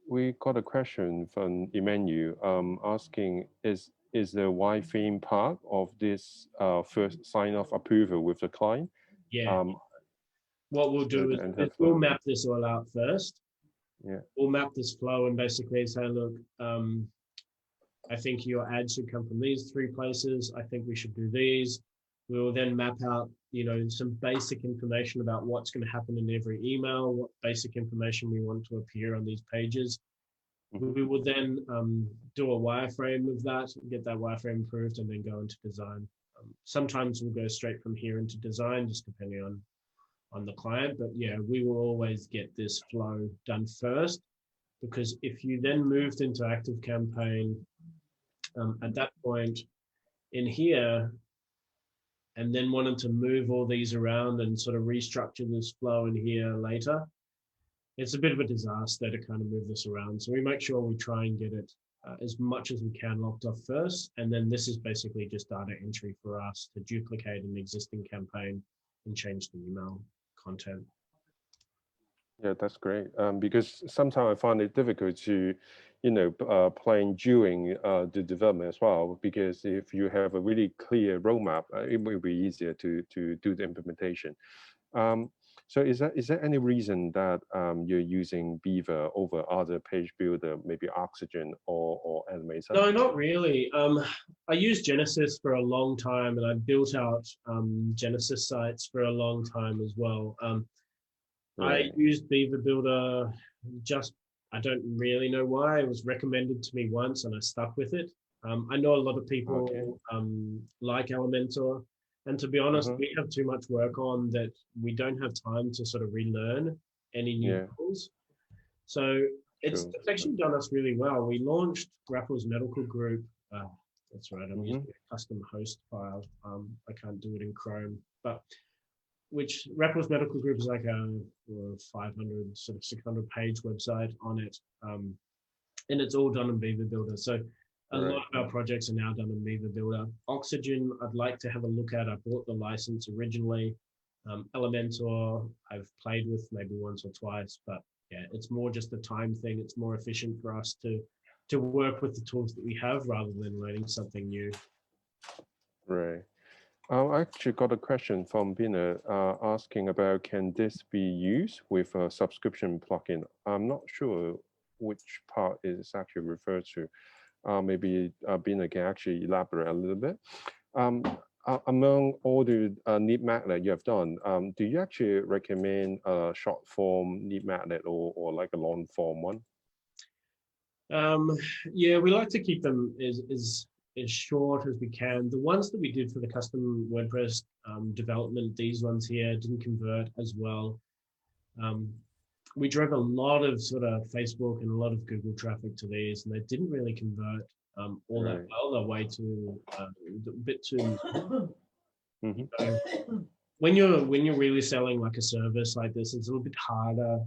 We got a question from Emmanuel asking, is the wireframe part of this first sign-off approval with the client? Yeah. What we'll do is we'll map this all out first. Yeah. We'll map this flow and basically say, look, I think your ad should come from these 3 places. I think we should do these. We will then map out, you know, some basic information about what's going to happen in every email, what basic information we want to appear on these pages. We will then do a wireframe of that, get that wireframe approved, and then go into design. Sometimes we'll go straight from here into design, just depending on the client. But yeah, we will always get this flow done first, because if you then moved into active campaign at that point in here, and then wanted to move all these around and sort of restructure this flow in here later, it's a bit of a disaster to kind of move this around. So we make sure we try and get it as much as we can locked off first. And then this is basically just data entry for us to duplicate an existing campaign and change the email content. Yeah, that's great. Because sometimes I find it difficult to, you know, plan during the development as well. Because if you have a really clear roadmap, it will be easier to do the implementation. So is there any reason that you're using Beaver over other page builder, maybe Oxygen or Animator? No, not really. I used Genesis for a long time, and I built out Genesis sites for a long time as well. I used Beaver Builder just I don't really know why. It was recommended to me once and I stuck with it. I know a lot of people like Elementor. And to be honest, we have too much work on that we don't have time to sort of relearn any new tools. So it's actually done us really well. We launched Rappel's Medical Group. That's right, I'm using a custom host file. I can't do it in Chrome, but which Rappel's Medical Group is like a 500, sort of 600 page website on it. And it's all done in Beaver Builder. So a lot of our projects are now done in Beaver Builder. Oxygen, I'd like to have a look at. I bought the license originally. Elementor, I've played with maybe once or twice, but yeah, it's more just a time thing. It's more efficient for us to work with the tools that we have rather than learning something new. Right. I actually got a question from Bina asking about, can this be used with a subscription plugin? I'm not sure which part is actually referred to. Maybe Bina can actually elaborate a little bit. Among all the need magnet you have done, do you actually recommend a short form need magnet or like a long form one? Yeah, we like to keep them as short as we can. The ones that we did for the custom WordPress development, these ones here didn't convert as well. We drove a lot of sort of Facebook and a lot of Google traffic to these, and they didn't really convert all that well. They're way too a bit too. You know, when you're really selling like a service like this, it's a little bit harder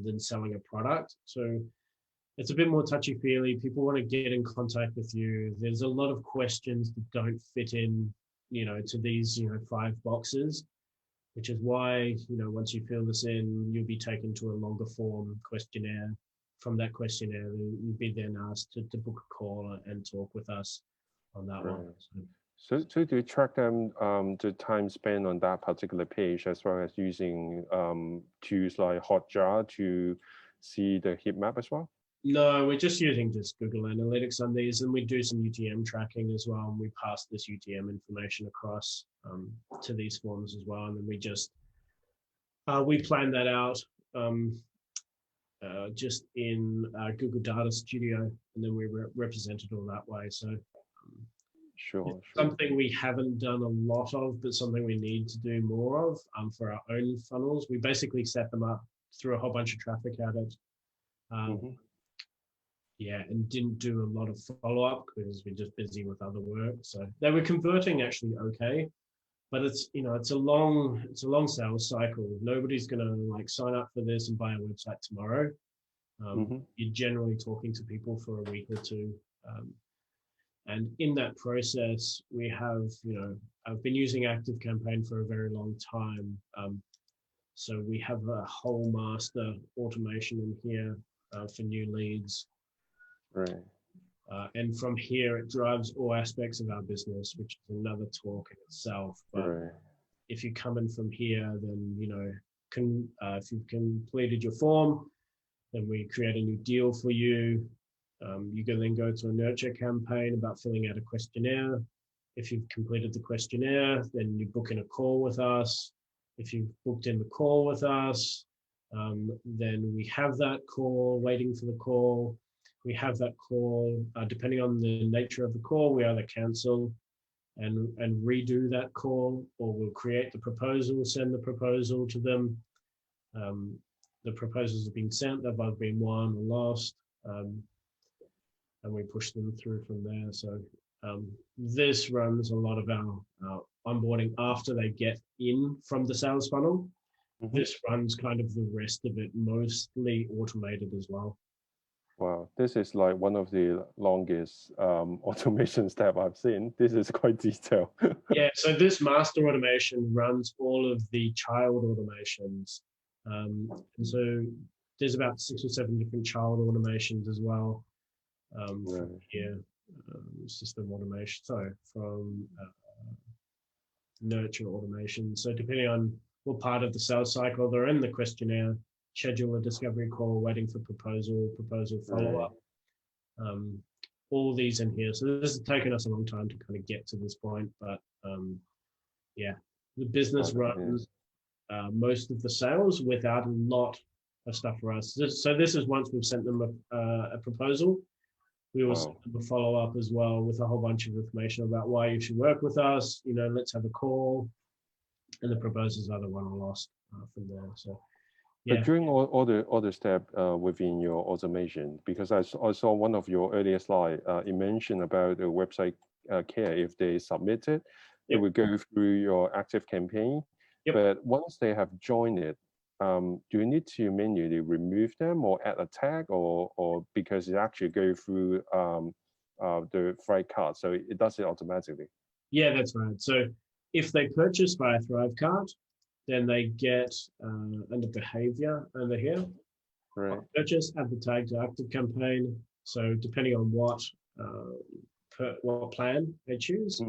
than selling a product. So it's a bit more touchy-feely. People want to get in contact with you. There's a lot of questions that don't fit in, to these, 5 boxes, which is why, once you fill this in, you'll be taken to a longer form questionnaire. From that questionnaire, you'll be then asked to book a call and talk with us on that one. So do you track them, the time spent on that particular page, as well as using tools like Hotjar to see the heat map as well? No, we're just using Google Analytics on these, and we do some UTM tracking as well. And we pass this UTM information across to these forms as well. And then we just, we plan that out just in Google Data Studio, and then we represent it all that way. So sure. Something we haven't done a lot of, but something we need to do more of for our own funnels. We basically set them up, threw a whole bunch of traffic at it. Yeah, and didn't do a lot of follow-up because we're just busy with other work. So they were converting actually okay, but it's it's a long sales cycle. Nobody's gonna like sign up for this and buy a website tomorrow. You're generally talking to people for a week or two, and in that process, we have I've been using ActiveCampaign for a very long time, so we have a whole master automation in here for new leads. Right. And from here, it drives all aspects of our business, which is another talk in itself. But if you come in from here, then, if you've completed your form, then we create a new deal for you. You can then go to a nurture campaign about filling out a questionnaire. If you've completed the questionnaire, then you book in a call with us. If you've booked in the call with us, then we have that call, waiting for the call. We have that call, depending on the nature of the call, we either cancel and redo that call, or we'll create the proposal, send the proposal to them. The proposals have been sent, they've either been won or lost, and we push them through from there. So this runs a lot of our onboarding after they get in from the sales funnel. This runs kind of the rest of it, mostly automated as well. Wow, this is like one of the longest automation step I've seen. This is quite detailed. Yeah, so this master automation runs all of the child automations. And so there's about 6 or 7 different child automations as well. From here, system automation, from nurture automation. So depending on what part of the sales cycle they're in, the questionnaire, schedule a discovery call, waiting for proposal follow-up. All these in here. So this has taken us a long time to kind of get to this point, but yeah, the business runs most of the sales without a lot of stuff for us. So this is once we've sent them a proposal. We will send them a follow-up as well with a whole bunch of information about why you should work with us. You know, let's have a call. And the proposals are the won or lost from there. So, yeah. But during all the steps within your automation, because I saw one of your earlier slide, it mentioned about the website care. If they submit it, it will go through your active campaign. But once they have joined it, do you need to manually remove them or add a tag, or because it actually go through the Thrive card, so it does it automatically? Yeah, that's right. So if they purchase via Thrive card, then they get under behavior under here. Right. Purchase, add the tag to active campaign. So depending on what plan they choose,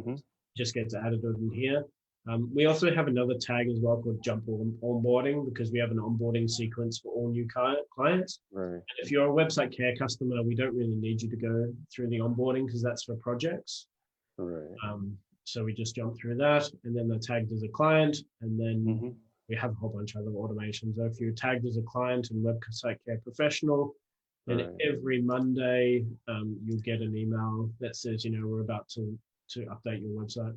just gets added in here. We also have another tag as well called jump onboarding, because we have an onboarding sequence for all new clients. Right. And if you're a website care customer, we don't really need you to go through the onboarding because that's for projects. Right. So we just jump through that, and then they're tagged as a client, and then we have a whole bunch of other automations. So if you're tagged as a client and website care professional, then every Monday you'll get an email that says, you know, we're about to update your website.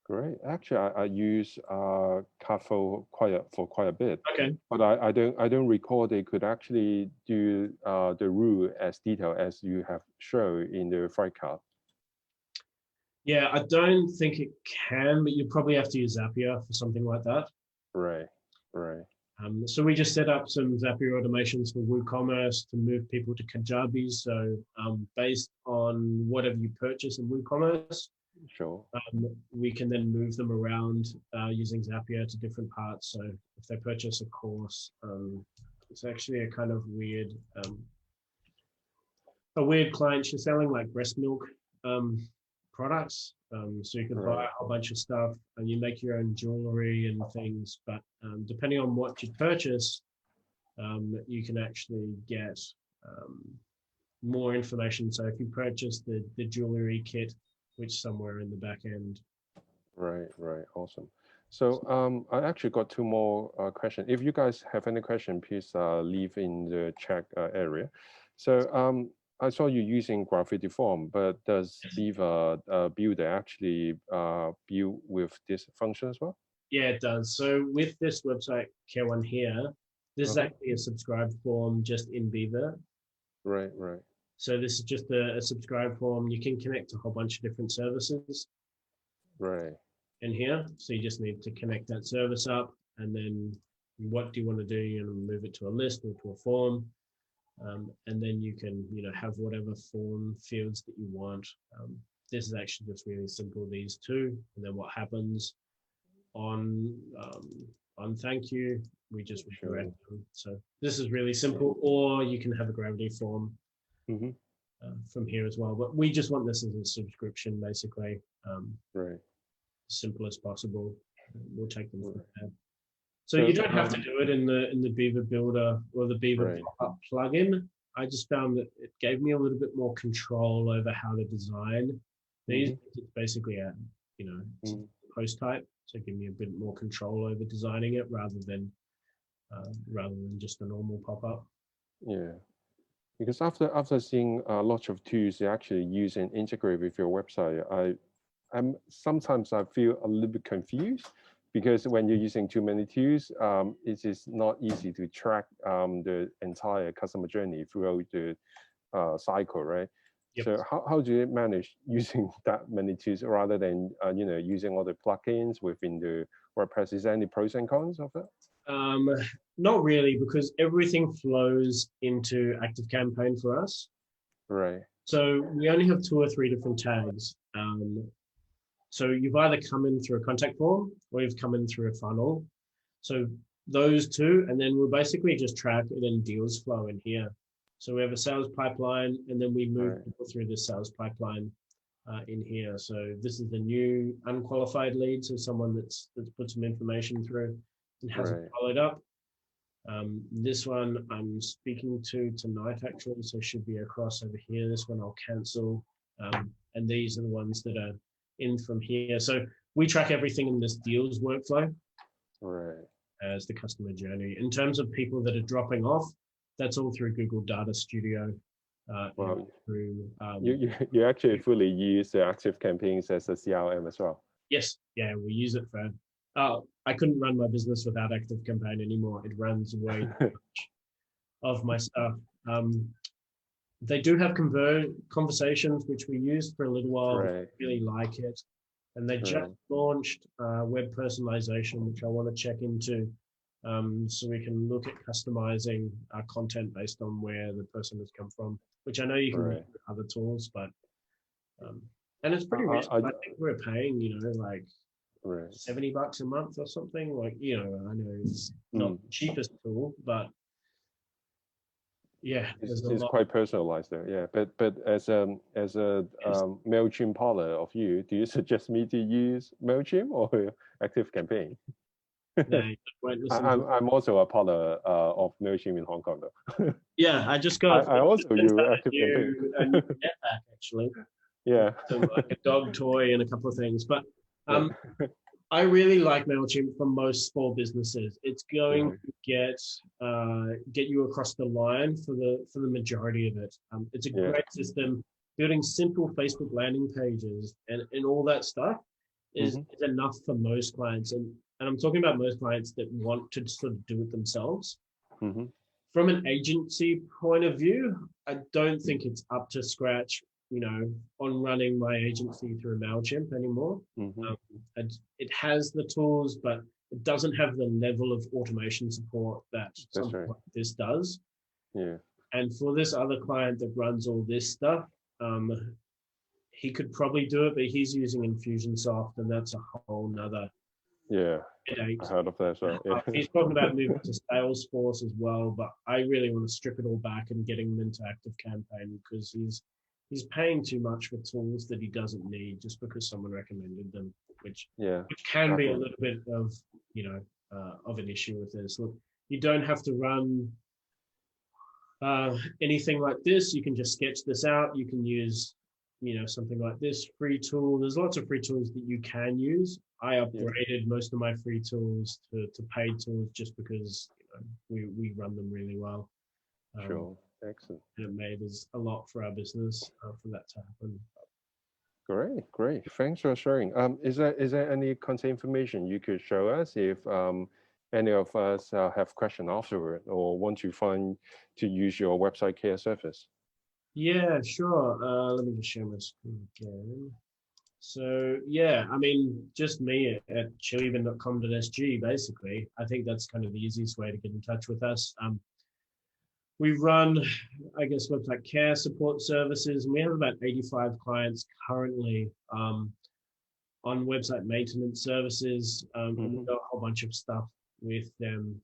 Great. Actually, I use Cartful for quite a bit. Okay. But I don't recall they could actually do the rule as detailed as you have shown in the Thrive card. Yeah, I don't think it can, but you probably have to use Zapier for something like that. Right. Right. So we just set up some Zapier automations for WooCommerce to move people to Kajabi. So based on whatever you purchase in WooCommerce, sure, we can then move them around using Zapier to different parts. So if they purchase a course, it's actually a kind of weird client. She's selling like breast milk products. So you can buy a whole bunch of stuff and you make your own jewelry and things. But depending on what you purchase, you can actually get more information. So if you purchase the jewelry kit, which somewhere in the back end. Right. Awesome. So I actually got two more questions. If you guys have any question, please leave in the chat area. So I saw you using Graffiti Form, but does Beaver Builder actually build with this function as well? Yeah, it does. So with this website care one here, this is actually a subscribe form just in Beaver. Right. So this is just a subscribe form. You can connect to a whole bunch of different services. Right. In here. So you just need to connect that service up, and then what do you want to do? You're going to move it to a list or to a form. And then you can, you know, have whatever form fields that you want. This is actually just really simple, these two. And then what happens on thank you, we just redirect them. So this is really simple, or you can have a gravity form from here as well. But we just want this as a subscription, basically. Right. Simple as possible. We'll take them from there. So you don't have to do it in the Beaver Builder or the Beaver pop-up plugin. I just found that it gave me a little bit more control over how to design these. It's basically a, you know, it's a post type, so give me a bit more control over designing it rather than just a normal pop-up. Yeah, because after seeing lots of tools you actually use and integrate with your website, sometimes I feel a little bit confused, because when you're using too many tools, it is not easy to track the entire customer journey throughout the cycle, right? Yep. So how do you manage using that many tools rather than you know, using all the plugins within the WordPress? Is there any pros and cons of that? Not really, because everything flows into ActiveCampaign for us. Right. So we only have 2 or 3 different tags. So you've either come in through a contact form or you've come in through a funnel. So those two, and then we'll basically just track it in deals flow in here. So we have a sales pipeline, and then we move people through the sales pipeline in here. So this is the new unqualified lead, so someone that's put some information through and hasn't followed up. This one I'm speaking to tonight, actually, so should be across over here. This one I'll cancel. And these are the ones that are in from here. So we track everything in this deals workflow. Right. as the customer journey. In terms of people that are dropping off, that's all through Google Data Studio. Wow. Through You actually fully use the Active Campaigns as a CRM as well. Yes, yeah, we use it for. I couldn't run my business without Active Campaign anymore. It runs way too much of my stuff. They do have conversations, which we used for a little while. Right. Really like it, and they just Right. launched web personalization, which I want to check into, so we can look at customizing our content based on where the person has come from. Which I know you can do with other tools, but and it's pretty reasonable. I think we're paying, like $70 a month or something. Like, I know it's not the cheapest tool, but yeah, it's quite personalized there. Yeah, but as a MailChimp partner of you, do you suggest me to use MailChimp or Active Campaign? No, I'm also a partner of MailChimp in Hong Kong, though. Yeah, I just got. I also use Active Campaign. A new jetpack, actually. Yeah. Like a dog toy and a couple of things, but I really like MailChimp for most small businesses. It's going to get you across the line for the majority of it. It's a great system. Building simple Facebook landing pages and all that stuff is enough for most clients. And I'm talking about most clients that want to sort of do it themselves. From an agency point of view, I don't think it's up to scratch, on running my agency through MailChimp anymore. It has the tools, but it doesn't have the level of automation support that something like this does. Yeah. And for this other client that runs all this stuff, he could probably do it, but he's using Infusionsoft, and that's a whole nother headache. I heard of that as well. Yeah. He's talking about moving to Salesforce as well, but I really want to strip it all back and getting him into Active Campaign, because he's paying too much for tools that he doesn't need just because someone recommended them, which can be a little bit of of an issue with this. Look, you don't have to run anything like this. You can just sketch this out. You can use something like this free tool. There's lots of free tools that you can use. I upgraded most of my free tools to paid tools just because we run them really well. Sure. Excellent. And it made us a lot for our business for that to happen. Great. Thanks for sharing. Is there any contact information you could show us if any of us have questions afterward or want to use your website care service? Yeah, sure. Let me just share my screen again. So yeah, I mean, just me at chiliban.com.sg, basically. I think that's kind of the easiest way to get in touch with us. We run, I guess, website care support services, and we have about 85 clients currently on website maintenance services. We've got a whole bunch of stuff with them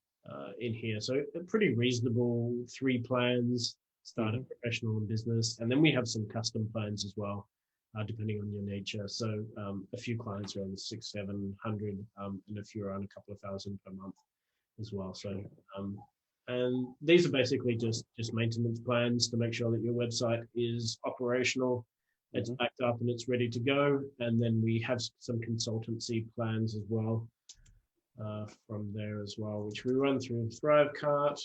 in here. So pretty reasonable 3 plans, starter, professional, and business. And then we have some custom plans as well, depending on your nature. So a few clients are on 600-700, and a few are on a couple of thousand per month as well. So and these are basically just maintenance plans to make sure that your website is operational, it's backed up, and it's ready to go. And then we have some consultancy plans as well from there as well, which we run through Thrivecart.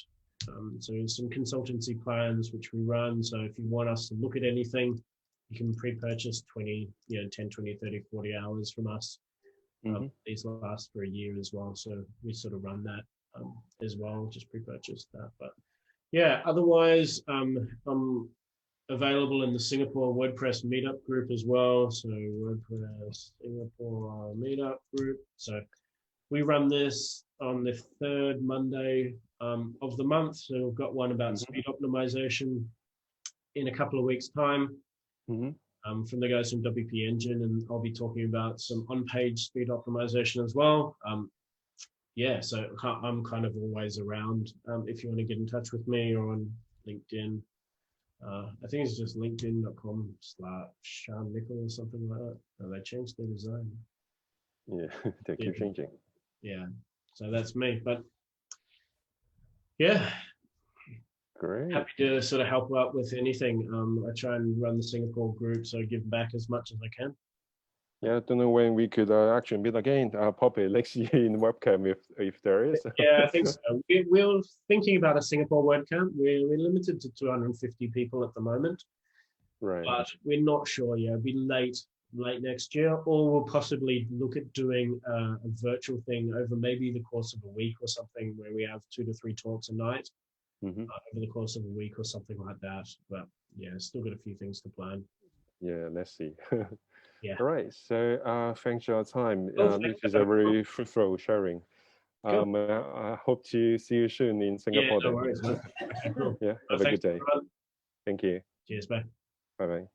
So some consultancy plans which we run. So if you want us to look at anything, you can pre-purchase 10, 20, 30, 40 hours from us. These last for a year as well. So we sort of run that as well, just pre-purchase that. But yeah, otherwise, I'm available in the Singapore WordPress Meetup group as well. So WordPress Singapore Meetup group. So we run this on the 3rd Monday of the month. So we've got one about speed optimization in a couple of weeks' time from the guys from WP Engine, and I'll be talking about some on-page speed optimization as well. Yeah, so I'm kind of always around if you want to get in touch with me, or on LinkedIn. I think it's just linkedin.com/Shann Nicol or something like that. Oh, they changed their design. Yeah, they keep changing. Yeah, so that's me. But yeah, great. Happy to sort of help out with anything. I try and run the Singapore group, so give back as much as I can. Yeah, I don't know when we could actually meet again. Probably next year in webcam if there is. Yeah, I think so. We're thinking about a Singapore WordCamp. We're limited to 250 people at the moment, Right. but we're not sure yet. It'll be late next year, or we'll possibly look at doing a virtual thing over maybe the course of a week or something, where we have 2 to 3 talks a night over the course of a week or something like that. But yeah, still got a few things to plan. Yeah, let's see. Yeah. All right. So thanks for your time. Cool, This is a very fruitful sharing. cool. I hope to see you soon in Yeah, Singapore no then. worries, man. Okay, cool. Yeah, have a Thanks, good day. everyone. Thank you. Cheers, bye. Bye bye.